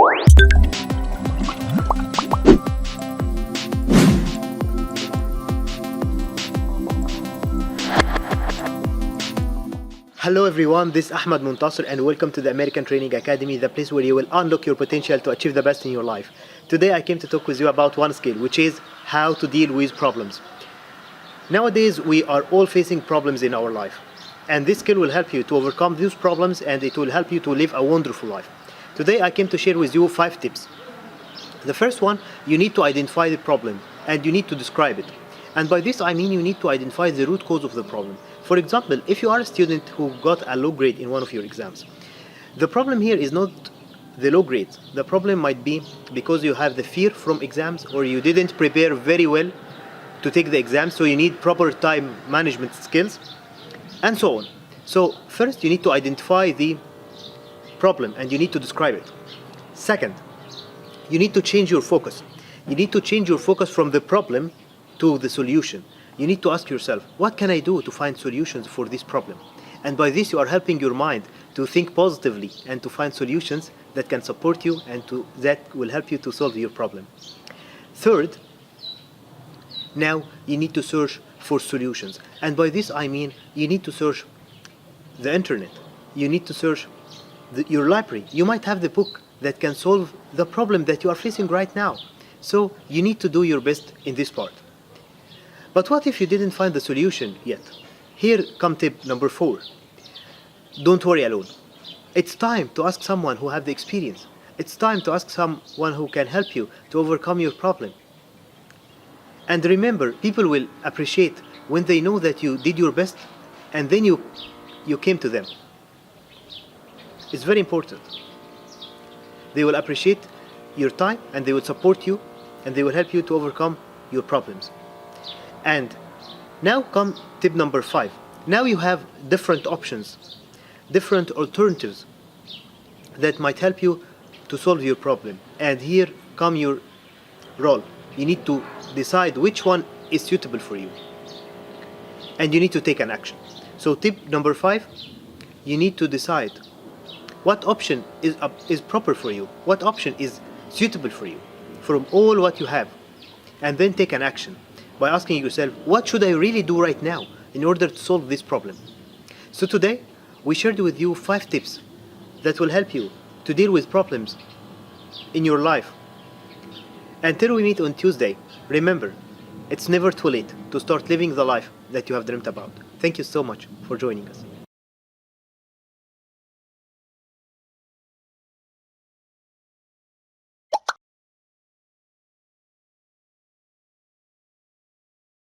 Hello everyone, this is Ahmad Muntasir and welcome to the American Training Academy, the place where you will unlock your potential to achieve the best in your life. Today I came to talk with you about one skill, which is how to deal with problems. Nowadays we are all facing problems in our life, and this skill will help you to overcome these problems and it will help you to live a wonderful life. Today I came to share with you 5 tips. The first one, you need to identify the problem and you need to describe it. And by this I mean you need to identify the root cause of the problem. For example, if you are a student who got a low grade in one of your exams, the problem here is not the low grades. The problem might be because you have the fear from exams, or you didn't prepare very well to take the exam, so you need proper time management skills, and so on. So first you need to identify the problem and you need to describe it. Second, you need to change your focus. You need to change your focus from the problem to the solution. You need to ask yourself, what can I do to find solutions for this problem? And by this you are helping your mind to think positively and to find solutions that can support you and that will help you to solve your problem. Third, now you need to search for solutions. And by this I mean you need to search the internet. You need to search your library. You might have the book that can solve the problem that you are facing right now. So you need to do your best in this part. But what if you didn't find the solution yet? Here come tip number 4. Don't worry alone. It's time to ask someone who has the experience. It's time to ask someone who can help you to overcome your problem. And remember, people will appreciate when they know that you did your best and then you came to them. It's very important. They will appreciate your time and they will support you and they will help you to overcome your problems. And now come tip number 5. Now you have different options, different alternatives that might help you to solve your problem. And here come your role. You need to decide which one is suitable for you. And you need to take an action. So tip number 5, you need to decide what option is proper for you, what option is suitable for you from all what you have. And then take an action by asking yourself, what should I really do right now in order to solve this problem? So today, we shared with you 5 tips that will help you to deal with problems in your life. Until we meet on Tuesday, remember, it's never too late to start living the life that you have dreamt about. Thank you so much for joining us.